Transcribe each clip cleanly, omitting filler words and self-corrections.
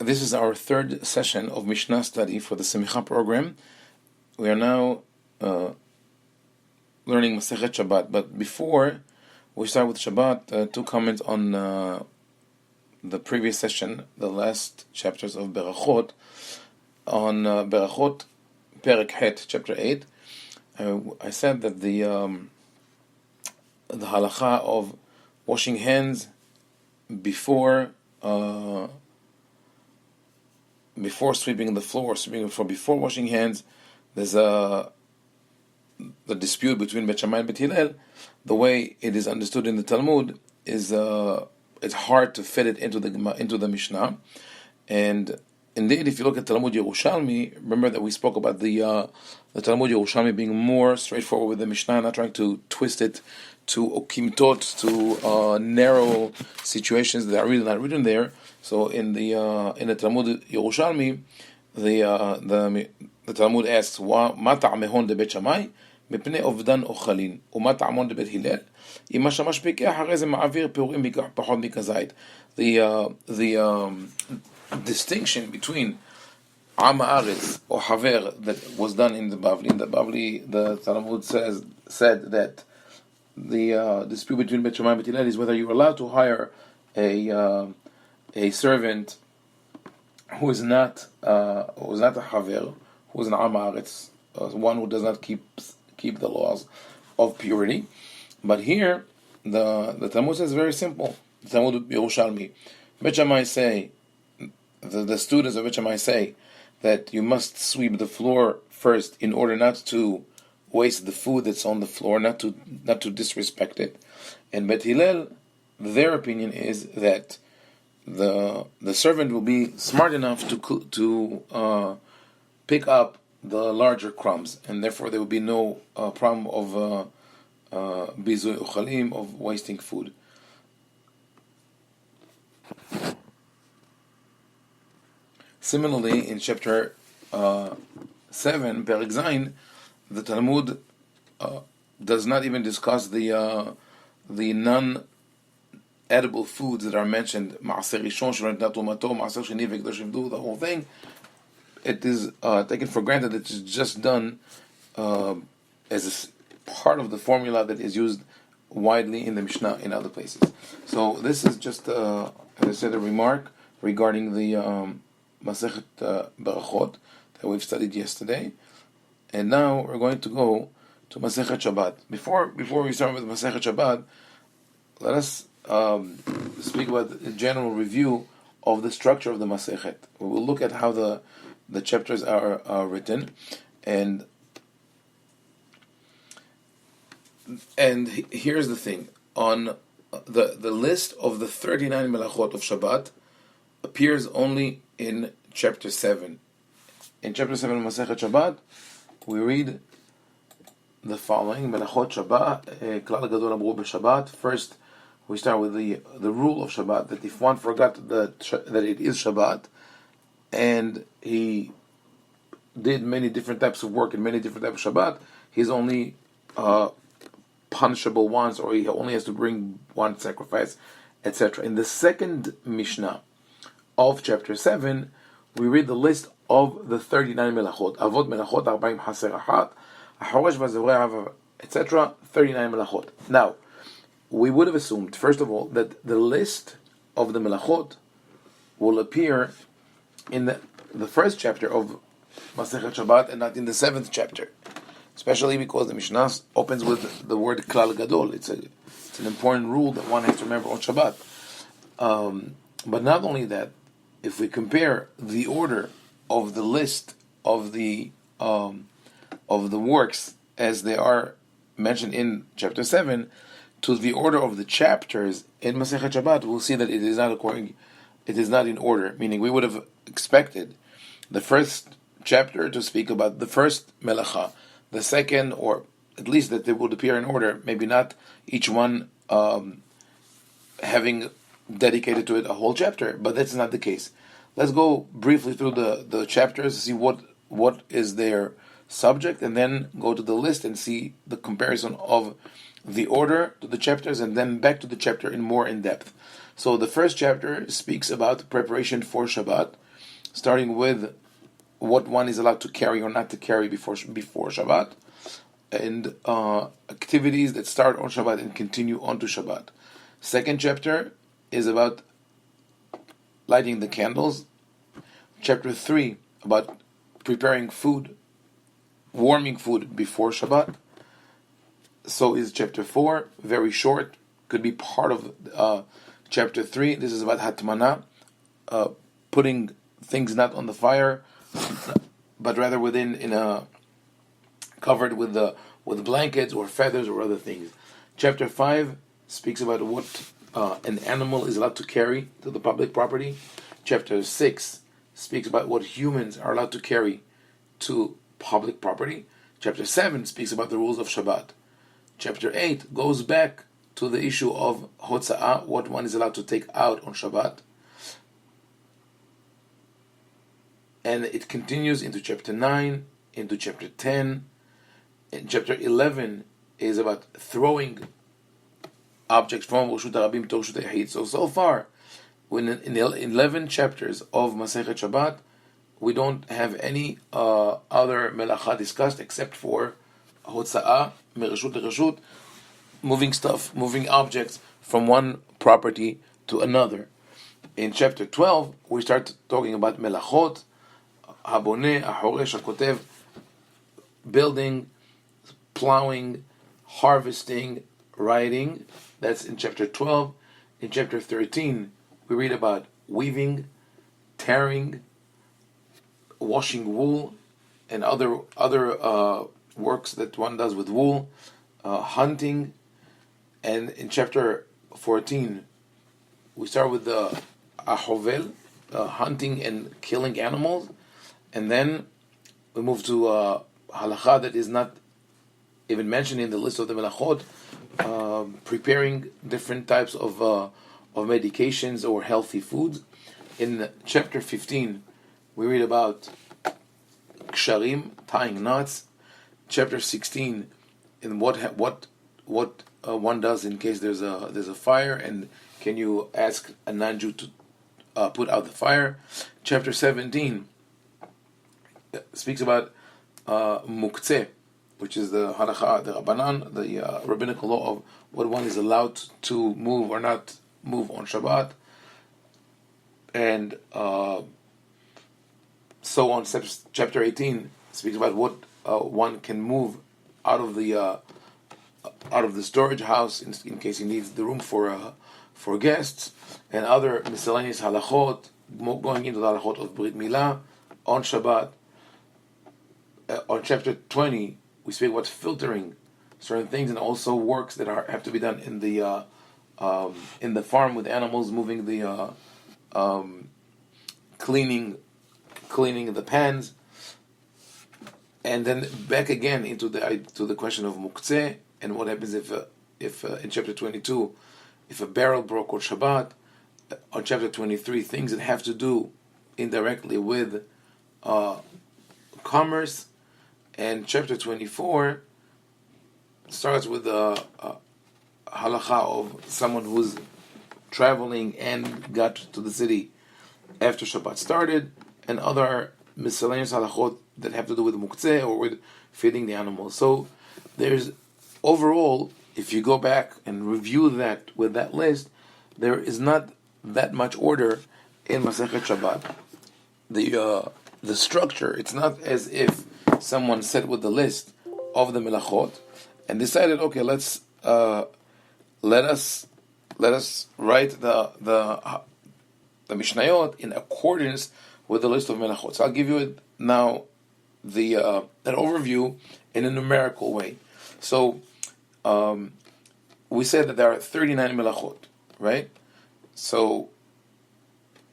This is our third session of Mishnah study for the Semicha program. We are now learning Masechet Shabbat, but before we start with Shabbat, two comments on the previous session, the last chapters of Berachot. On Berachot, Perek Het, chapter 8, I said that the halacha of washing hands before sweeping the floor, before washing hands, there's the dispute between Bet Shammai and Bet Hillel. The way it is understood in the Talmud is it's hard to fit it into the Mishnah. And indeed, if you look at Talmud Yerushalmi, remember that we spoke about the Talmud Yerushalmi being more straightforward with the Mishnah, not trying to twist it to okimtot, to narrow situations that are really not written there. So in the Talmud Yerushalmi, the Talmud asks, "Ma ta'amehon de Bet Shammai mipnei ovdan ochalin, u'ma ta'amon de Bet Hillel ima shamash pekeh harei ze ma'avir peurim pachot mikazayit." The distinction between Am Haaretz or Haver that was done in the Bavli. In the Bavli, the Talmud said that the dispute between Bet Shammai and Bet Hillel is whether you're allowed to hire a servant who is not a Haver, who is an Am Haaretz, one who does not keep the laws of purity. But here, the Talmud says very simple. The Talmud Yerushalmi, Bet Shammai say, the students of Bet Shammai say that you must sweep the floor first in order not to waste the food that's on the floor, not to disrespect it. And Bet Hillel, their opinion is that the servant will be smart enough to pick up the larger crumbs, and therefore there will be no problem of bizui uchalim, of wasting food. Similarly, in chapter 7, Perek Zayin, the Talmud does not even discuss the non-edible foods that are mentioned. Maaser Rishon, Shelo Nitat Tumato, Maaser Sheni V'Kedosh Yivdu, the whole thing. It is taken for granted that it's just done as a part of the formula that is used widely in the Mishnah in other places. So this is just, as I said, a remark regarding the Masechet Berachot that we've studied yesterday, and now we're going to go to Masechet Shabbat. Before we start with Masechet Shabbat, let us speak about a general review of the structure of the Masechet. We will look at how the chapters are written, and here's the thing: on the list of the 39 melachot of Shabbat appears only in chapter 7. In chapter 7 of Masechet Shabbat, we read the following: Melachot Shabbat, Klal Gadol Amru b'Shabbat. First, we start with the rule of Shabbat, that if one forgot that it is Shabbat, and he did many different types of work and many different types of Shabbat, he's only punishable once, or he only has to bring one sacrifice, etc. In the second Mishnah of chapter 7, we read the list of the 39 melachot. Avot melachot, 40 haser achat, ahoresh v'azoreh, etc. 39 melachot. Now, we would have assumed, first of all, that the list of the melachot will appear in the first chapter of Masechet Shabbat and not in the 7th chapter, especially because the Mishnah opens with the word Klal Gadol. It's an important rule that one has to remember on Shabbat. But not only that, if we compare the order of the list of the works as they are mentioned in chapter 7 to the order of the chapters in Masechet Shabbat, we'll see that it is not in order. Meaning, we would have expected the first chapter to speak about the first melacha, the second, or at least that they would appear in order. Maybe not each one having dedicated to it a whole chapter, but that's not the case. Let's go briefly through the chapters, see what is their subject, and then go to the list and see the comparison of the order to the chapters, and then back to the chapter in more in depth. So the first chapter speaks about preparation for Shabbat, starting with what one is allowed to carry or not to carry before Shabbat, and activities that start on Shabbat and continue on to Shabbat. Second chapter is about lighting the candles. Chapter 3 about preparing food, warming food before Shabbat. So is chapter 4, very short, could be part of chapter 3. This is about Hatmana, putting things not on the fire, but rather covered with blankets or feathers or other things. Chapter 5 speaks about what an animal is allowed to carry to the public property. Chapter 6 speaks about what humans are allowed to carry to public property. Chapter 7 speaks about the rules of Shabbat. Chapter 8 goes back to the issue of Hotza'ah, what one is allowed to take out on Shabbat. And it continues into chapter 9, into chapter 10. And chapter 11 is about throwing objects from Reshut HaRabim to Reshut HaYahid. So far, in 11 chapters of Masechet Shabbat, we don't have any other melacha discussed except for Hotza'ah, Mereshut LeReshut, moving objects from one property to another. In chapter 12, we start talking about melachot, haboneh, hahoresh, hakotev, building, plowing, harvesting, writing. That's in chapter 12. In chapter 13, we read about weaving, tearing, washing wool, and other works that one does with wool, hunting. And in chapter 14, we start with the ahovel, hunting and killing animals, and then we move to halacha that is not even mentioned in the list of the melachot, preparing different types of medications or healthy foods. In chapter 15, we read about ksharim, tying knots. Chapter 16, in what one does in case there's a fire, and can you ask a non-Jew to put out the fire. Chapter 17 speaks about muktzeh, which is the halacha, the rabbanan, the rabbinical law of what one is allowed to move or not move on Shabbat, and so on. Chapter 18 speaks about what one can move out of the storage house in case he needs the room for guests, and other miscellaneous halachot, going into the halachot of Brit Milah on Shabbat. On chapter 20, we speak about filtering certain things, and also works that have to be done in the farm with animals, moving the cleaning the pans, and then back again into the question of muktzeh, and what happens if in chapter 22, if a barrel broke on Shabbat. On chapter 23, things that have to do indirectly with commerce. And chapter 24 starts with the halacha of someone who's traveling and got to the city after Shabbat started, and other miscellaneous halachot that have to do with muktzeh or with feeding the animals. So there's overall, if you go back and review that with that list, there is not that much order in Masechet Shabbat. The structure, it's not as if someone sat with the list of the melachot and decided, okay, let us write the Mishnayot in accordance with the list of melachot. So I'll give you now an overview in a numerical way. So we said that there are 39 melachot, right? So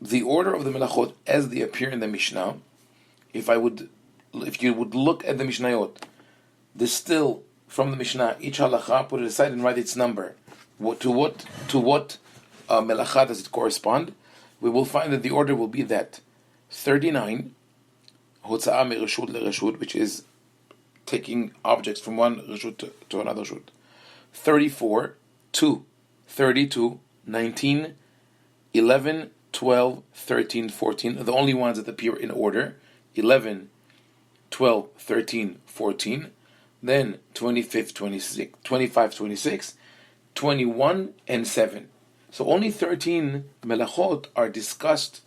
the order of the melachot as they appear in the Mishnah, if you would look at the Mishnayot, distill from the Mishnah each halacha, put it aside and write its number. To what melacha does it correspond? We will find that the order will be that 39, Hotza'ah Mereshut LeReshut, which is taking objects from one Reshut to another Reshut. 34, 2, 32, 19, 11, 12, 13, 14, the only ones that appear in order. 11, 12, 13, 14. Then 25, 26, 21, and 7. So only 13 melachot are discussed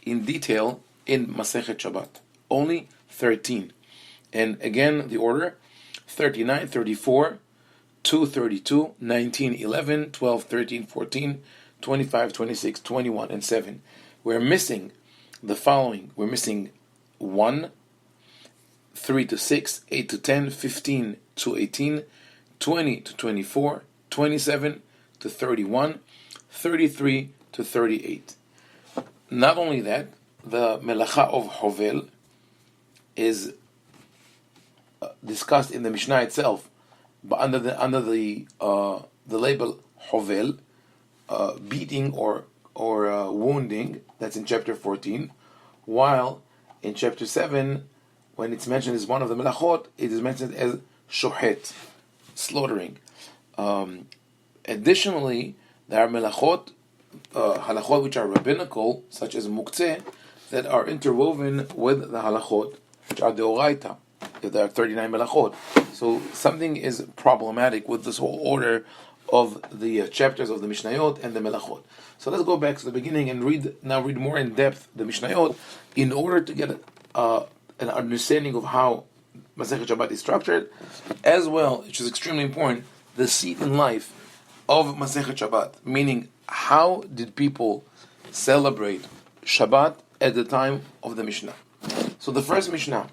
in detail in Masechet Shabbat. Only 13. And again, the order: 39, 34, 2, 32, 19, 11, 12, 13, 14, 25, 26, 21, and 7. We're missing the following. We're missing 1, 3 to 6, 8 to 10, 15 to 18, 20 to 24, 27 to 31, 33 to 38. Not only that, the melacha of Hovel is discussed in the Mishnah itself, but under the label Hovel, beating or wounding. That's in chapter 14. While in chapter 7, when it's mentioned as one of the melachot, it is mentioned as shohet, slaughtering. Additionally, there are melachot, halachot which are rabbinical, such as muktzeh, that are interwoven with the halachot, which are the oraita. There are 39 melachot. So something is problematic with this whole order of the chapters of the Mishnayot and the melachot. So let's go back to the beginning and read more in depth the Mishnayot in order to get an understanding of how Masechet Shabbat is structured, as well, which is extremely important, the seat in life of Masechet Shabbat, meaning how did people celebrate Shabbat at the time of the Mishnah. So the first Mishnah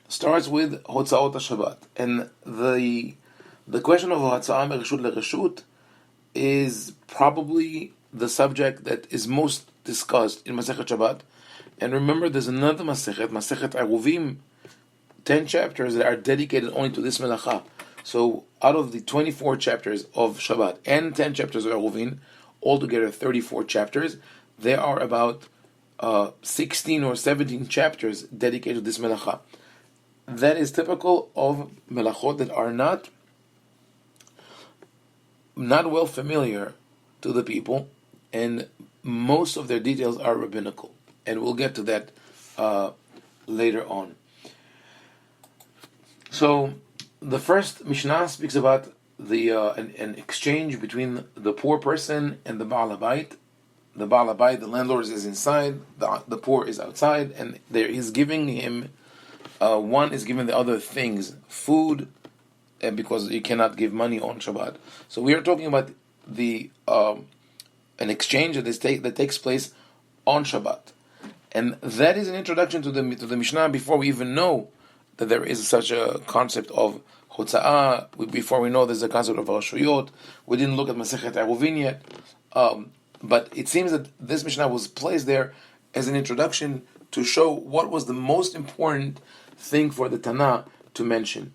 starts with Hotzaot HaShabbat, and the question of Hotza'ah Mereshut LeReshut is probably the subject that is most discussed in Masechet Shabbat. And remember, there's another Masechet Eruvim, 10 chapters that are dedicated only to this melacha. So out of the 24 chapters of Shabbat and 10 chapters of Eruvin, altogether 34 chapters, there are about 16 or 17 chapters dedicated to this melacha. That is typical of melachot that are not well familiar to the people, and most of their details are rabbinical. And we'll get to that later on. So the first Mishnah speaks about an exchange between the poor person and the Baal Habayit. The Baal Habayit, the landlord, is inside, the poor is outside, and there is giving him, one is giving the other things, food, because you cannot give money on Shabbat. So we are talking about an exchange that takes place on Shabbat. And that is an introduction to the Mishnah before we even know that there is such a concept of Hotza'ah, before we know there's a concept of Rashuyot. We didn't look at Masechet Eruvin yet. But it seems that this Mishnah was placed there as an introduction to show what was the most important thing for the Tanah to mention.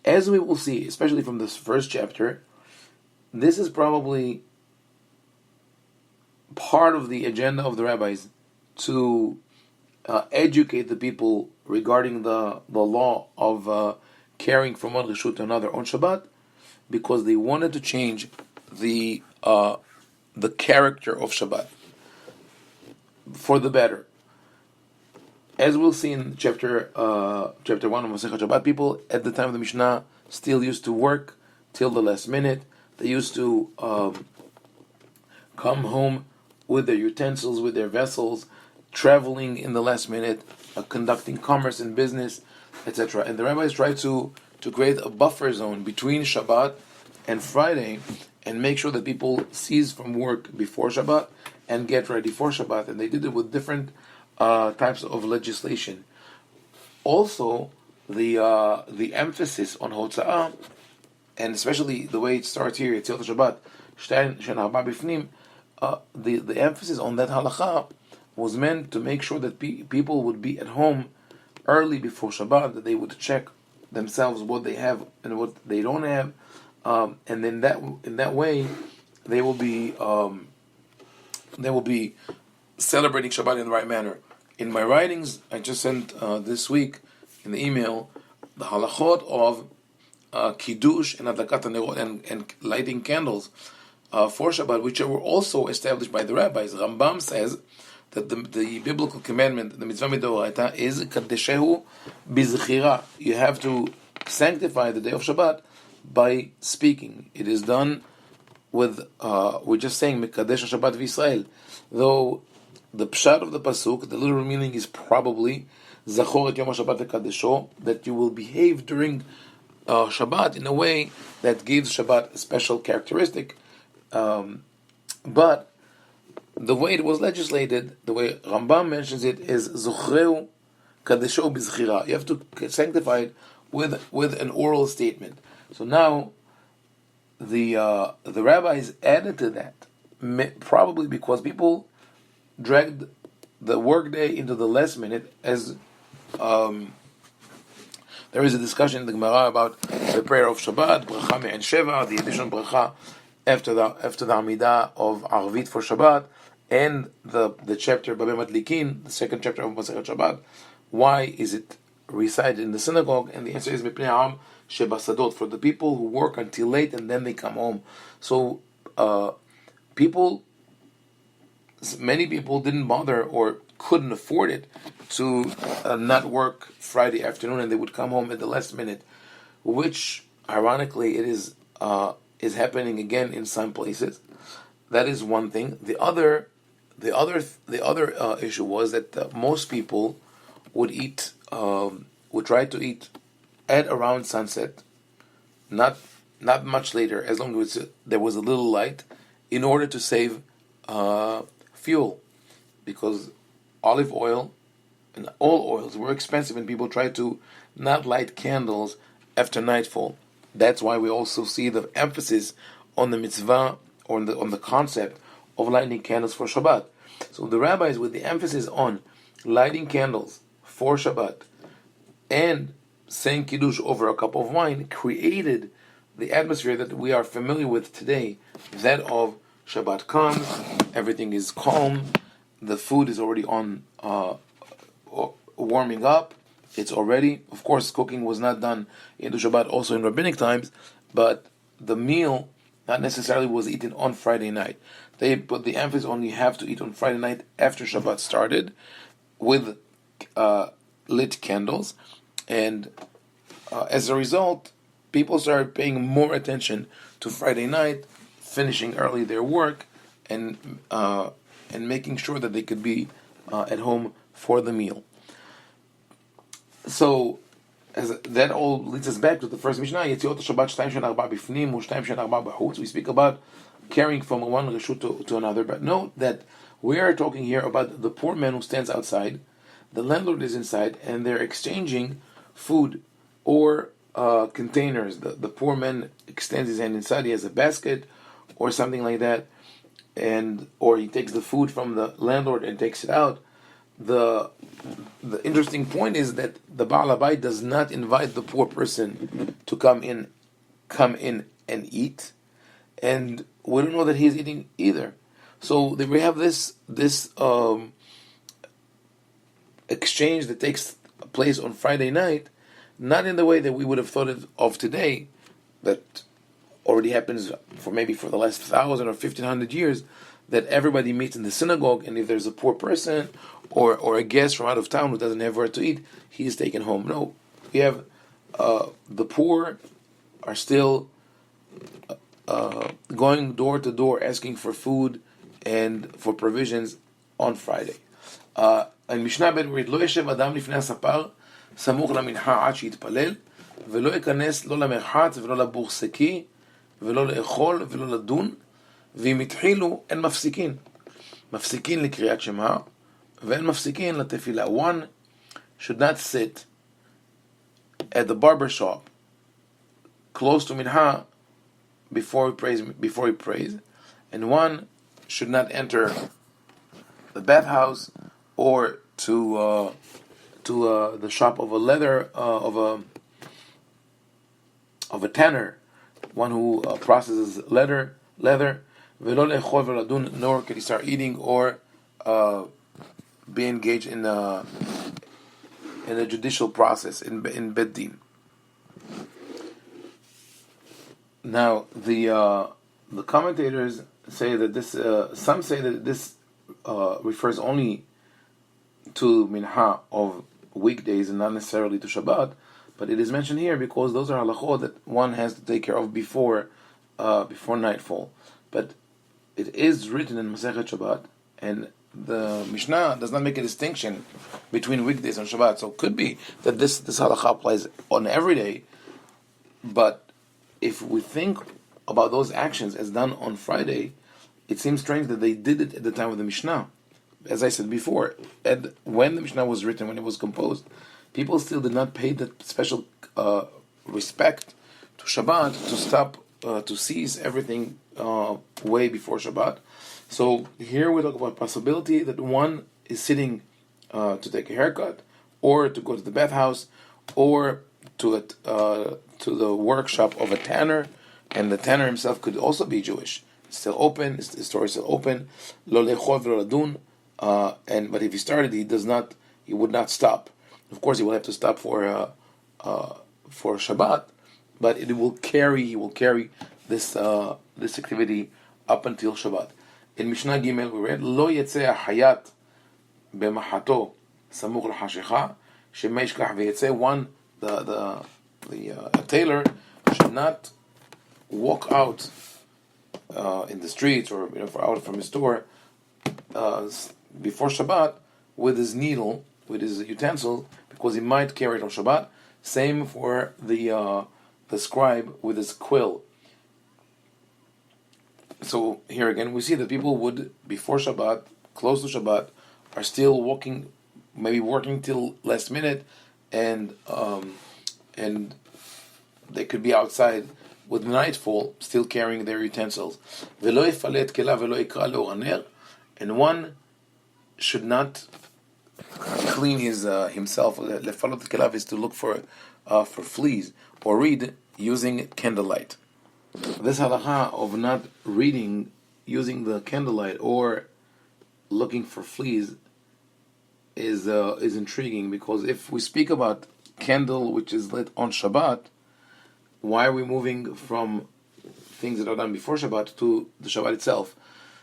As we will see, especially from this first chapter, this is probably part of the agenda of the rabbis to educate the people regarding the law of carrying from one reshut to another on Shabbat, because they wanted to change the character of Shabbat for the better. As we'll see in chapter 1 of Masechet Shabbat, people at the time of the Mishnah still used to work till the last minute. They used to come home with their utensils, with their vessels, traveling in the last minute, conducting commerce and business, etc. And the rabbis tried to create a buffer zone between Shabbat and Friday and make sure that people cease from work before Shabbat and get ready for Shabbat. And they did it with different types of legislation. Also, the emphasis on Hotza'ah, and especially the way it starts here, Yetziat Shabbat, the emphasis on that halacha was meant to make sure that people would be at home early before Shabbat, that they would check themselves what they have and what they don't have, and then in that way they will be celebrating Shabbat in the right manner. In my writings, I just sent this week in the email the halachot of kiddush and adlakat hanerot and lighting candles for Shabbat, which were also established by the rabbis. Rambam says that the biblical commandment, the mitzvah midoraita, is kadeshehu bizchira. You have to sanctify the day of Shabbat by speaking. It is done with, we're just saying, Mekadesh Shabbat v'Yisrael. Though the pshat of the pasuk, the literal meaning is probably Zachor et Yom HaShabbat v'Kadesho, that you will behave during Shabbat in a way that gives Shabbat a special characteristic. But the way it was legislated, the way Rambam mentions it, is Zochreu Kadesho Bizchira. You have to sanctify it with an oral statement. So now the rabbis added to that, probably because people dragged the workday into the last minute, as there is a discussion in the Gemara about the prayer of Shabbat, bracha me'en sheva, the additional bracha after the Amidah of Arvit for Shabbat, and the chapter Babei Madlikin, the second chapter of Masechet Shabbat. Why is it recited in the synagogue? And the answer is Mipnei Ha'am shebasadot, for the people who work until late and then they come home. So many people didn't bother or couldn't afford it to not work Friday afternoon, and they would come home at the last minute, which ironically it is happening again in some places. That is one thing. The other issue was that most people would try to eat at around sunset, not much later, as long as there was a little light, in order to save fuel, because olive oil and all oils were expensive, and people tried to not light candles after nightfall. That's why we also see the emphasis on the mitzvah, or on the concept of lighting candles for Shabbat. So the rabbis, with the emphasis on lighting candles for Shabbat and saying kiddush over a cup of wine, created the atmosphere that we are familiar with today, that of Shabbat comes, everything is calm, the food is already on warming up. It's already, of course, cooking was not done in the Shabbat, also in rabbinic times, but the meal not necessarily was eaten on Friday night. They put the emphasis on you have to eat on Friday night after Shabbat started, with lit candles, and as a result, people started paying more attention to Friday night, finishing early their work, and making sure that they could be at home for the meal. So, as that all leads us back to the first Mishnah, Yetziot Shabbat 2 bifnim u 2 b'chutz. We speak about carrying from one reshut to another, but note that we are talking here about the poor man who stands outside, the landlord is inside, and they're exchanging food or containers. The poor man extends his hand inside, he has a basket or something like that, or he takes the food from the landlord and takes it out. The interesting point is that the Baal Habayit does not invite the poor person to come in and eat, and we don't know that he is eating either. So we have this exchange that takes place on Friday night, not in the way that we would have thought of today, that already happens for the last 1,000 or 1,500 years, that everybody meets in the synagogue, and if there's a poor person or a guest from out of town who doesn't have where to eat, he is taken home. No, we have the poor are still going door to door asking for food and for provisions on Friday. In Mishnah Ben we read, לא ישב אדם לפני הספר סמוך למנחה עד שיתפלל, ולא ייכנס לא למרחץ ולא לבורסקי ולא לאכול ולא לדון, ואם התחילו אין מפסיקין לקריאת שמע ואין מפסיקין לתפילה. One should not sit at the barber shop close to minha before he prays, and one should not enter the bathhouse or to the shop of a leather of a tanner, one who processes leather. Nor can he start eating or be engaged in a judicial process in Beit Din. Now the commentators say that this. Some say that this refers only to minha of weekdays and not necessarily to Shabbat, but it is mentioned here because those are halachot that one has to take care of before nightfall. But it is written in Masechet Shabbat, and the Mishnah does not make a distinction between weekdays and Shabbat. So it could be that this halakha applies on every day, but if we think about those actions as done on Friday, it seems strange that they did it at the time of the Mishnah. As I said before, when the Mishnah was written, when it was composed, people still did not pay that special respect to Shabbat to stop, to cease everything way before Shabbat. So here we talk about possibility that one is sitting to take a haircut, or to go to the bathhouse, or to the workshop of a tanner, and the tanner himself could also be Jewish. It's still open. The store is still open. Lo lechol v'lo ladun. But if he started, he would not stop. Of course, he will have to stop for Shabbat, but he will carry this activity up until Shabbat. In Mishnah Gimel we read, Lo yetzeh hayat b'mahato samuch l'hashecha shema yishkach v'yetzeh. One, the tailor should not walk out in the streets or out from his store before Shabbat with his needle, with his utensil, because he might carry it on Shabbat. Same for the scribe with his quill. So here again, we see that people would, before Shabbat, close to Shabbat, are still walking, maybe working till last minute, and they could be outside with nightfall, still carrying their utensils. And one should not clean himself. Lefalot kelav is to look for fleas, or read using candlelight. This halacha of not reading using the candlelight or looking for fleas is intriguing, because if we speak about candle which is lit on Shabbat, why are we moving from things that are done before Shabbat to the Shabbat itself?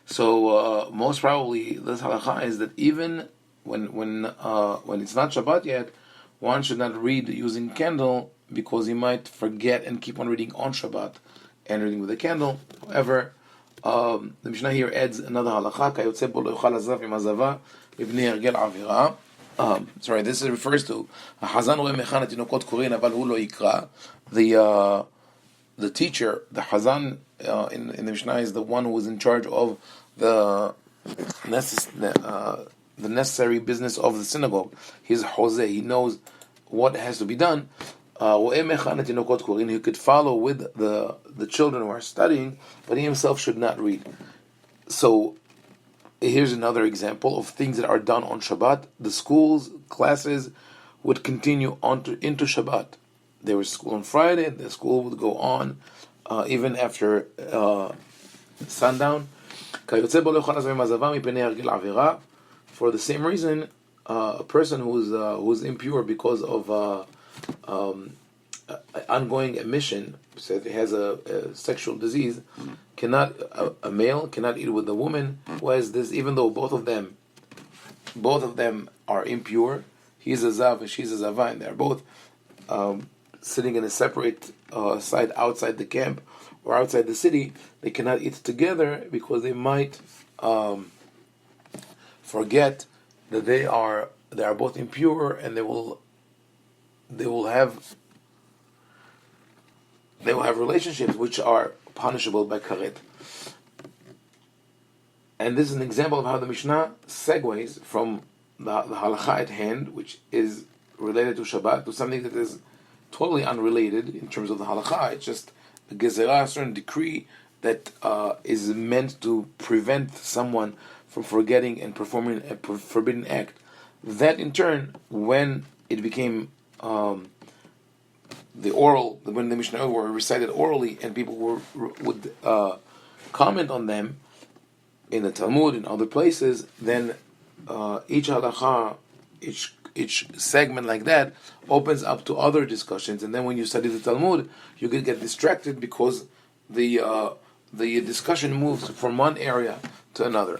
So most probably this halacha is that even when it's not Shabbat yet, one should not read using candle, because he might forget and keep on reading on Shabbat and reading with a candle. However, the Mishnah here adds another halacha. This refers to the teacher, the Hazan in the Mishnah, is the one who is in charge of the necessary business of the synagogue. He's Jose. He knows what has to be done. He could follow with the children who are studying, but he himself should not read. So here's another example of things that are done on Shabbat. The schools, classes would continue into Shabbat. There was school on Friday, the school would go on even after sundown. For the same reason, a person who's impure because of ongoing emission, so he has a sexual disease, a male cannot eat with a woman who has this, even though both of them are impure. He's a zav and she's a zava, and they're both sitting in a separate side outside the camp or outside the city. They cannot eat together because they might forget that they are both impure, and they will have relationships which are punishable by karet. And this is an example of how the Mishnah segues from the halacha at hand, which is related to Shabbat, to something that is totally unrelated in terms of the halacha. It's just a gezerah, a certain decree that is meant to prevent someone from forgetting and performing a forbidden act. That in turn, when it became when the Mishnah were recited orally and people would comment on them in the Talmud, in other places, then each halacha, each segment like that opens up to other discussions. And then when you study the Talmud, you can get distracted because the the discussion moves from one area to another.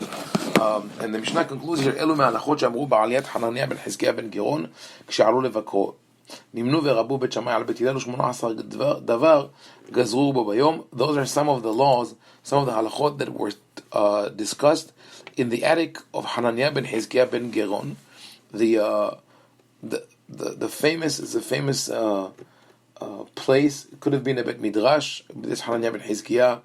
And the Mishnah concludes here, אלו מההלכות שאמרו בעליית חנניה בן חזקיה בן גרון כשעלו לבקרו. נמנו ורבו בית שמאי על בית הלל ו18 דבר גזרו בו ביום. Those are some of the laws, some of the halachot that were discussed in the attic of Hananiah ben Hizkiah ben Geron. The famous place. It could have been a Bet Midrash. This Hananiah ben Hizkiah,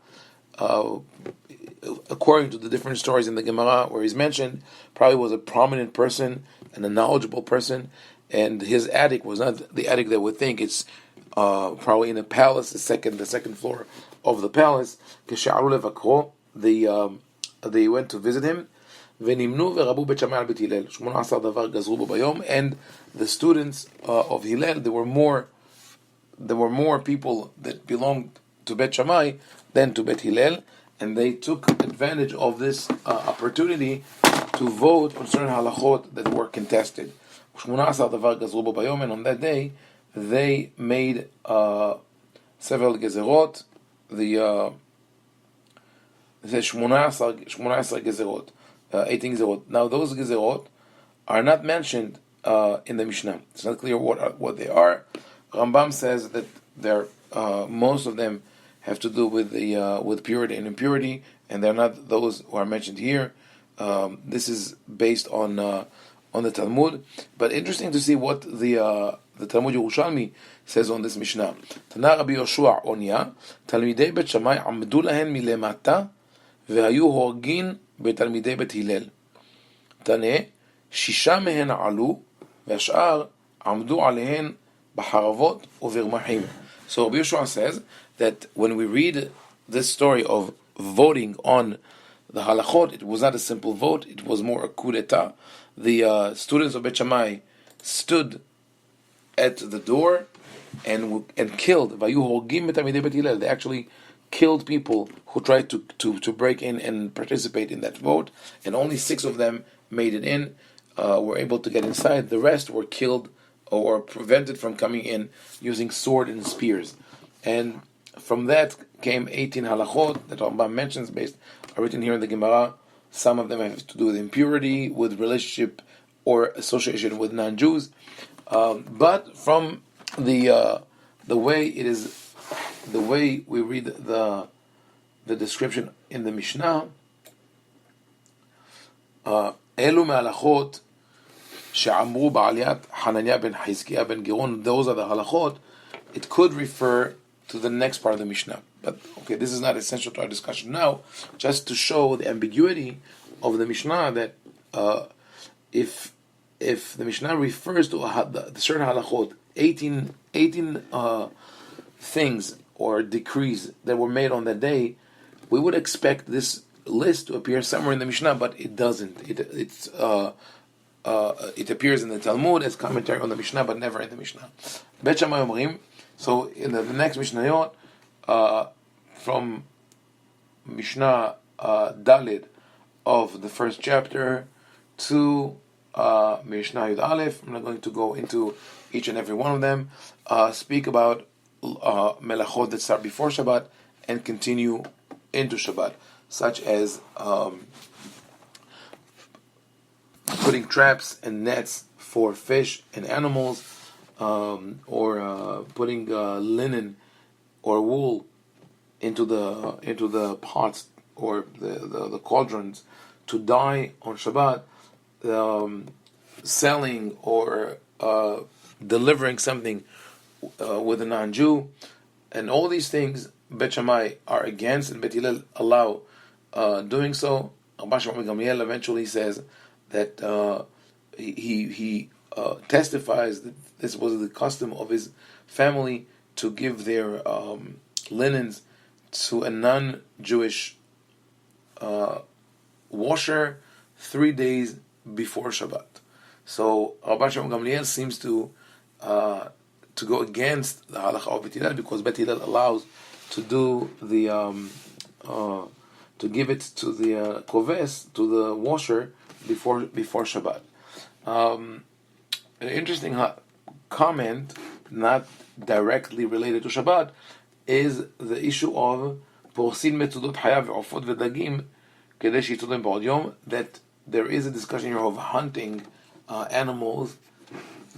according to the different stories in the Gemara where he's mentioned, probably was a prominent person and a knowledgeable person, and his attic was not the attic that we think. It's probably in a palace, the second floor of the palace. They went to visit him. ונמנו ורבו בית שמאי על בית הלל 18 דבר גזרו בו ביום. And the students of Hillel, there were more people that belonged to Bet Shammai than to Bet Hillel, and they took advantage of this opportunity to vote on certain halachot that were contested. 18 דבר גזרו בו ביום, and on that day they made several gezerot. It says 18 gezerot. 18 gezerot. Now those gezerot are not mentioned in the Mishnah. It's not clear what they are. Rambam says that they're most of them have to do with purity and impurity, and they're not those who are mentioned here. This is based on the Talmud, but interesting to see what the Talmud Yerushalmi says on this Mishnah. Tana Rabbi Yoshua Onya, Talmidei Bet Shammai amdu lahen milemata והיו הורגין בתלמידי בית הלל. תנה, 6 מהן עלו, והשאר עמדו עליהן בחרבות וברמחים. So Rabbi Yoshua says that when we read this story of voting on the halachot, it was not a simple vote, it was more a coup d'etat. The students of Bet Shammai stood at the door and killed. והיו הורגים בתלמידי בית הלל. They actually killed people who tried to break in and participate in that vote, and only 6 of them made it in, were able to get inside. The rest were killed or prevented from coming in using sword and spears. And from that came 18 halachot that Rambam mentions, are written here in the Gemara. Some of them have to do with impurity, with relationship or association with non-Jews. But from the way it is, the way we read the description in the Mishnah, אלו מההלכות שאמרו בעליית חנניה בן חזקיה בן גרון, those are the halachot. It could refer to the next part of the Mishnah. But okay, this is not essential to our discussion now, just to show the ambiguity of the Mishnah, that if the Mishnah refers to the certain halachot, 18 things or decrees that were made on that day, we would expect this list to appear somewhere in the Mishnah, but it doesn't. It appears in the Talmud as commentary on the Mishnah, but never in the Mishnah. Bet Shammai Omrim. So in the next Mishnayot, from Mishnah Dalid of the first chapter to Mishnah Yud Aleph, I'm not going to go into each and every one of them, speak about melachot that start before Shabbat and continue into Shabbat, such as putting traps and nets for fish and animals, or putting linen or wool into the pots or the cauldrons to dye on Shabbat, selling or delivering something with a non-Jew, and all these things Bet Shammai are against, and Bet Hillel allow doing so. Rabbi Gamliel eventually says that he testifies that this was the custom of his family to give their linens to a non-Jewish washer 3 days before Shabbat. So Rabbi Gamliel seems to go against the halacha of Bet Hillel, because Bet Hillel allows to do the to give it to the koves, to the washer before Shabbat. An interesting comment, not directly related to Shabbat, is the issue of פורסין מצודות חיה ועופות ודגים כדי שיצאו להם בעוד יום, that there is a discussion here of hunting animals.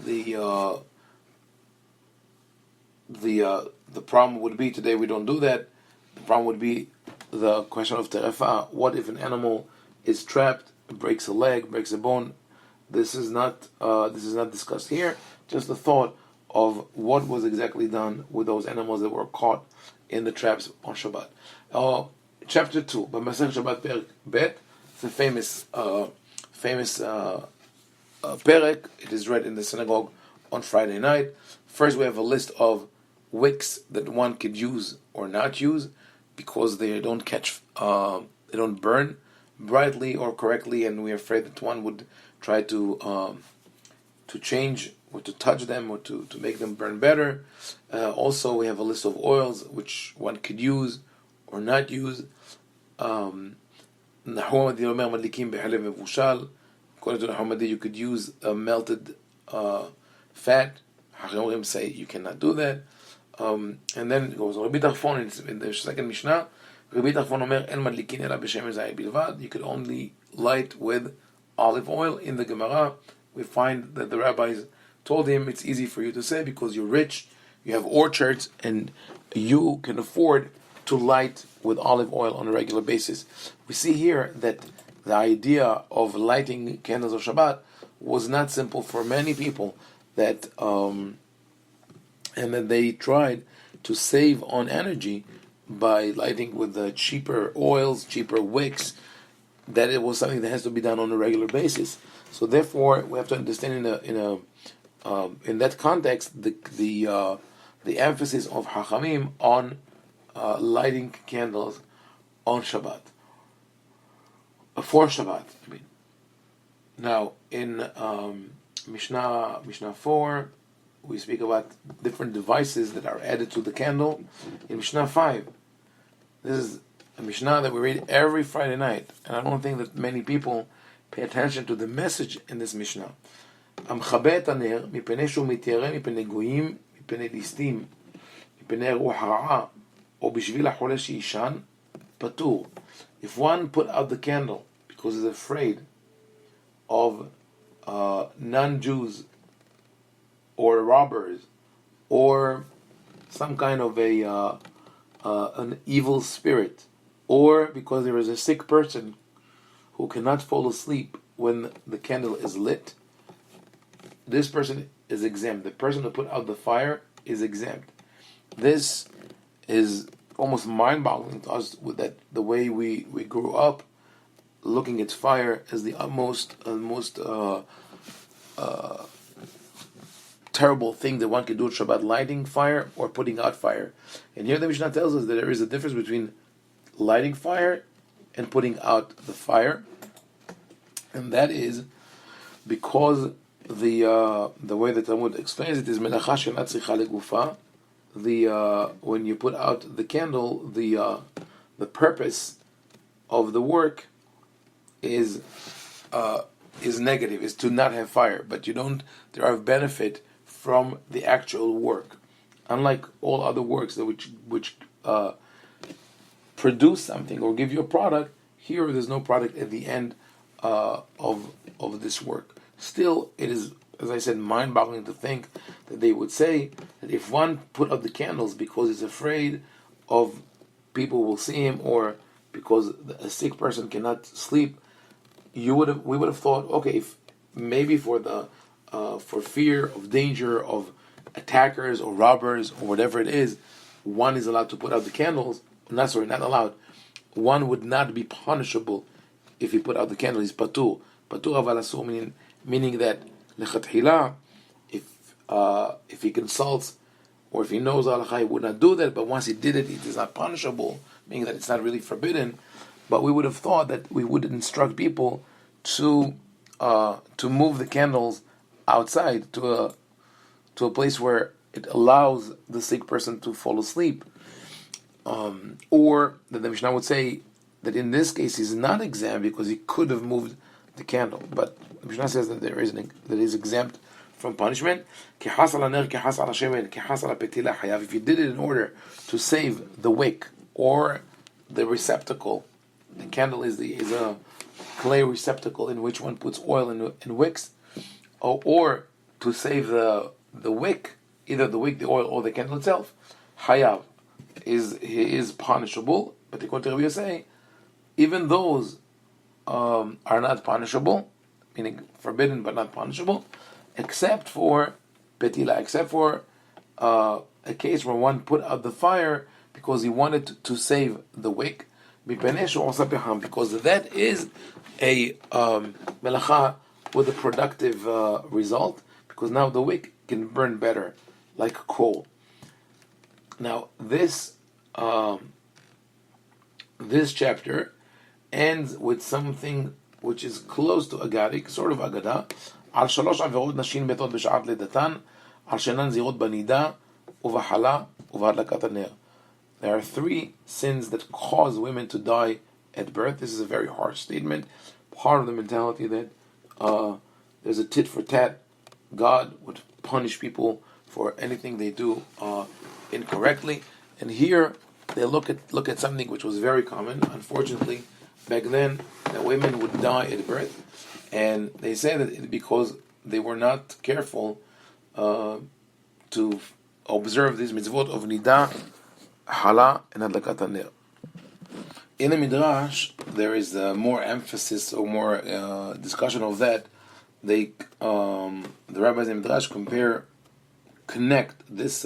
The problem would be, today we don't do that. The problem would be the question of terefa. What if an animal is trapped, breaks a leg, breaks a bone? This is not discussed here. Just the thought of what was exactly done with those animals that were caught in the traps on Shabbat. Chapter 2, B'Masech Shabbat Perek Bet. It's a famous perek. It is read in the synagogue on Friday night. First, we have a list of wicks that one could use or not use because they don't they don't burn brightly or correctly, and we're afraid that one would try to change or to touch them or to make them burn better. Also, we have a list of oils which one could use or not use. Haim Ovadia omer madlikim b'halev mevushal. According to Haim Ovadia, you could use melted fat. Hachamim say you cannot do that. And then it goes Rabbi Tarfon in the second Mishnah. Rabbi Tarfon omer en madlikin ela b'shemen zayit bilvad. You could only light with olive oil. In the Gemara, we find that the rabbis told him it's easy for you to say because you're rich, you have orchards, and you can afford to light with olive oil on a regular basis. We see here that the idea of lighting candles of Shabbat was not simple for many people, that and that they tried to save on energy by lighting with the cheaper oils, cheaper wicks, that it was something that has to be done on a regular basis. So therefore, we have to understand in that context the emphasis of Hachamim on lighting candles on Shabbat, for Shabbat. I mean, now in Mishnah 4, we speak about different devices that are added to the candle. In Mishnah 5, this is a Mishnah that we read every Friday night, and I don't think that many people pay attention to the message in this Mishnah. המכבה את הנר מפני שהוא מתיירא מפני גויים, מפני ליסטים, מפני רוח רעה, או בשביל החולה שישן, פטור. If one put out the candle because he's afraid of non-Jews or robbers or some kind of an evil spirit, or because there is a sick person who cannot fall asleep when the candle is lit, this person is exempt. The person who put out the fire is exempt. This is almost mind-boggling to us, with that the way we grew up looking at fire as the most terrible thing that one can do at Shabbat, lighting fire or putting out fire. And here the Mishnah tells us that there is a difference between lighting fire and putting out the fire, and that is because the way the Talmud explains it is melacha she'ena tzricha legufa. When you put out the candle, the purpose of the work is negative, is to not have fire, but you don't derive benefit from the actual work. Unlike all other works that which produce something or give you a product, here there's no product at the end of this work. Still, it is, as I said, mind-boggling to think that they would say that if one put out the candles because he's afraid of people will see him, or because a sick person cannot sleep, we would have thought, okay, if maybe for fear of danger of attackers or robbers or whatever it is, one is allowed to put out the candles. Not allowed. One would not be punishable if he put out the candle. He's patur aval asur, meaning that lechatchila, if he consults or if he knows halacha, he would not do that. But once he did it, it is not punishable, meaning that it's not really forbidden. But we would have thought that we would instruct people to move the candles outside to a place where it allows the sick person to fall asleep, or that the Mishnah would say that in this case he's not exempt because he could have moved the candle. But the Mishnah says that that is exempt from punishment. If you did it in order to save the wick or the receptacle. The candle is a clay receptacle in which one puts oil and wicks, or to save the wick, either the wick, the oil, or the candle itself. Hayav is punishable, but according to Rabbi Yosei, even those are not punishable, meaning forbidden but not punishable, except for petila, except for a case where one put out the fire because he wanted to save the wick, because that is a melacha with a productive result, because now the wick can burn better, like coal. Now this chapter ends with something which is close to Agadik, sort of Agada. על 3 עבירות נשים מתות בשעת לידתן, על שאינן זהירות בנידה ובחלה ובהדלקת הנר. There are 3 sins that cause women to die at birth. This is a very harsh statement. Part of the mentality that there's a tit for tat. God would punish people for anything they do incorrectly. And here they look at something which was very common, unfortunately, back then, that women would die at birth. And they say that it's because they were not careful to observe these mitzvot of nida, hala, and adlakat haner. In the Midrash, there is more emphasis or more discussion of that. The rabbis in Midrash connect this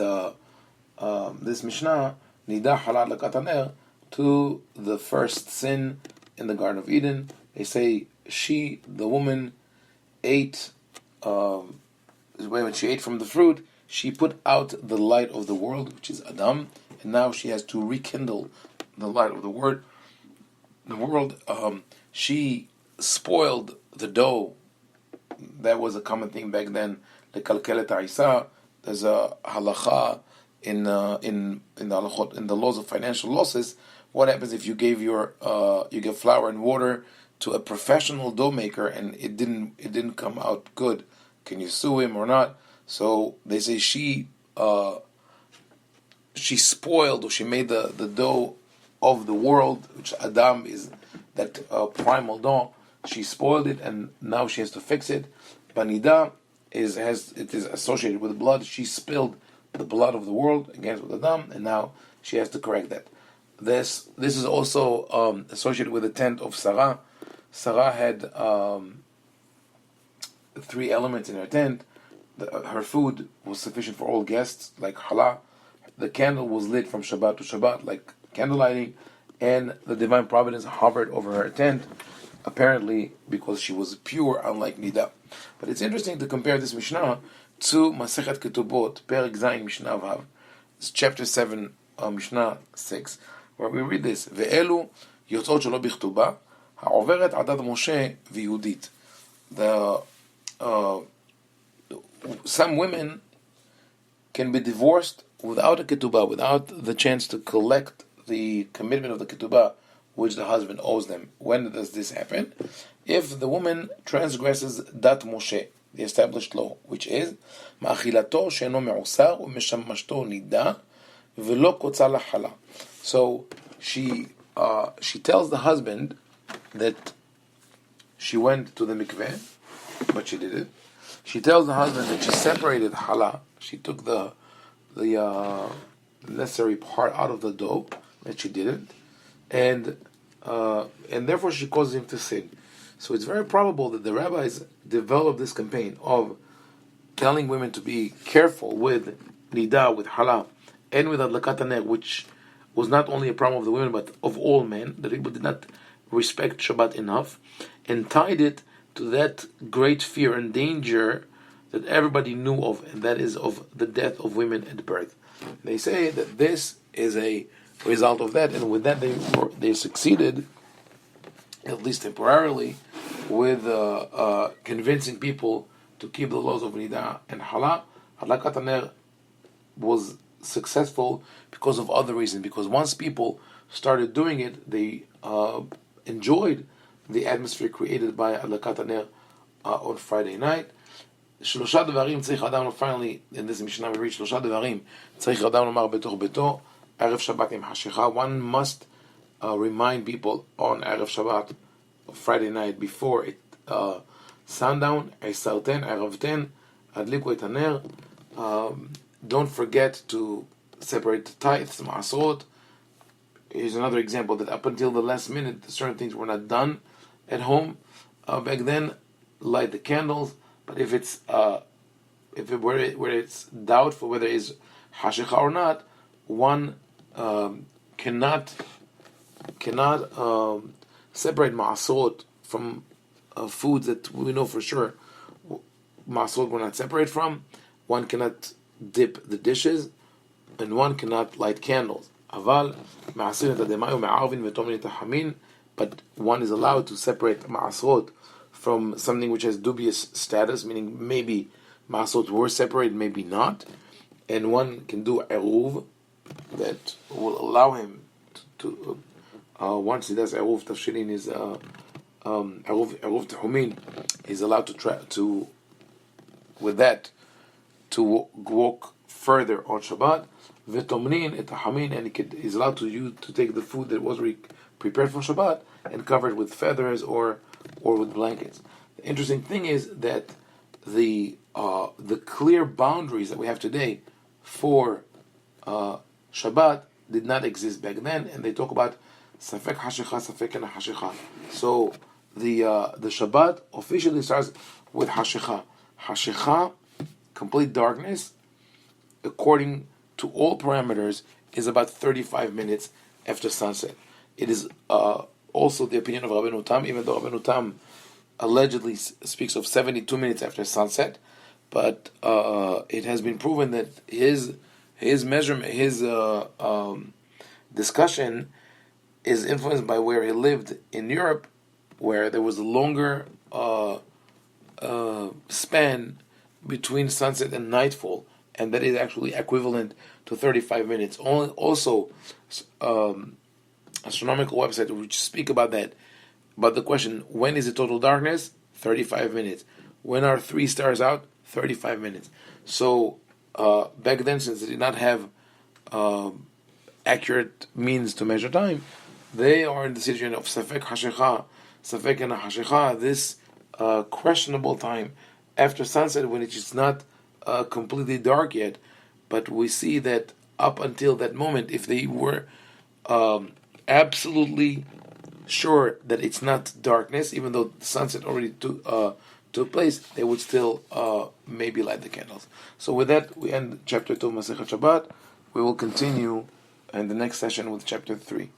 Mishnah, nida, hala, adlakat haner, to the first sin in the Garden of Eden. They say the woman, ate. When she ate from the fruit, she put out the light of the world, which is Adam, and now she has to rekindle the light of the world. She spoiled the dough. That was a common thing back then. Lekalkelet ha'isa. There's a halacha in the laws of financial losses. What happens if you give flour and water to a professional dough maker and it didn't come out good? Can you sue him or not? So they say she spoiled, or she made the dough of the world, which Adam is that primal dough. She spoiled it, and now she has to fix it. Banida is associated with blood. She spilled the blood of the world against with Adam, and now she has to correct that. This is also associated with the tent of Sarah. Sarah had 3 elements in her tent. Her food was sufficient for all guests, like challah. The candle was lit from Shabbat to Shabbat, like candle lighting, and the divine providence hovered over her tent, apparently because she was pure, unlike Nida. But it's interesting to compare this Mishnah to Masechet Ketubot, Perek Zayin Mishnah Vav. It's chapter 7, Mishnah 6, where we read this: Ve'elu yotzot shelo b'chtuba, ha'overet adat Moshe v'Yehudit. Some women can be divorced without a ketubah, without the chance to collect the commitment of the ketubah which the husband owes them. When does this happen? If the woman transgresses dat Moshe, the established law, which is ma'achilato she'eno me'usar u'meshamashto nida v'lo kotza lahala. So she tells the husband that she went to the mikveh, but she didn't. She tells the husband that she separated challah. She took the necessary part out of the dough, that she didn't, and therefore she causes him to sin. So it's very probable that the rabbis developed this campaign of telling women to be careful with nida, with challah, and with adlakat haner, which was not only a problem of the women but of all men, that people did not respect Shabbat enough, and tied it to that great fear and danger that everybody knew of, and that is of the death of women at birth. They say that this is a result of that, and with that they succeeded, at least temporarily, with convincing people to keep the laws of Nida and Hala. Adlakat haner was successful because of other reasons, because once people started doing it, they enjoyed the atmosphere created by Adlakat haner on Friday night. Shlosha devarim tzarich adam, finally in this Mishnah we reach Shlosha devarim tzarich adam lomar betoch beto erev Shabbat im hashecha. One must remind people on Erev Shabbat, Friday night, before it sundown, Eisarten, Eravten, Adliku et haner. Don't forget to separate the tithes, ma'asot. Here's another example that up until the last minute, certain things were not done at home. Back then, light the candles. But if it's where it's doubtful whether it's hashicha or not, one cannot separate ma'asot from foods that we know for sure ma'asot will not separate from. One cannot dip the dishes, and one cannot light candles. Aval ma'asir tademayu ma'arvin v'tomrin tahamin. But one is allowed to separate ma'asot from something which has dubious status, meaning maybe ma'asot were separated, maybe not, and one can do eruv that will allow him to once he does eruv tafshilin is eruv tehumin, he's allowed to try to with that to walk further on Shabbat. V'tomnin et hamin, and he's allowed to take the food that was prepared for Shabbat and covered with feathers or with blankets. The interesting thing is that the clear boundaries that we have today for Shabbat did not exist back then, and they talk about safek hashicha, safek and hashicha. So the Shabbat officially starts with hashicha. Hashicha, complete darkness, according to all parameters, is about 35 minutes after sunset. It is also the opinion of Rabbeinu Tam, even though Rabbeinu Tam allegedly speaks of 72 minutes after sunset, but it has been proven that his measurement, his discussion is influenced by where he lived in Europe, where there was a longer span between sunset and nightfall, and that is actually equivalent to 35 minutes. Also, astronomical websites which speak about that, about the question, when is it total darkness? 35 minutes. When are 3 stars out? 35 minutes. So back then, since they did not have accurate means to measure time, they are in the situation of safek hashicha, safek and hashicha, this questionable time after sunset when it is not completely dark yet. But we see that up until that moment, if they were absolutely sure that it's not darkness, even though the sunset already took place, they would still maybe light the candles. So with that, we end chapter 2 of Masechet Shabbat. We will continue in the next session with chapter 3.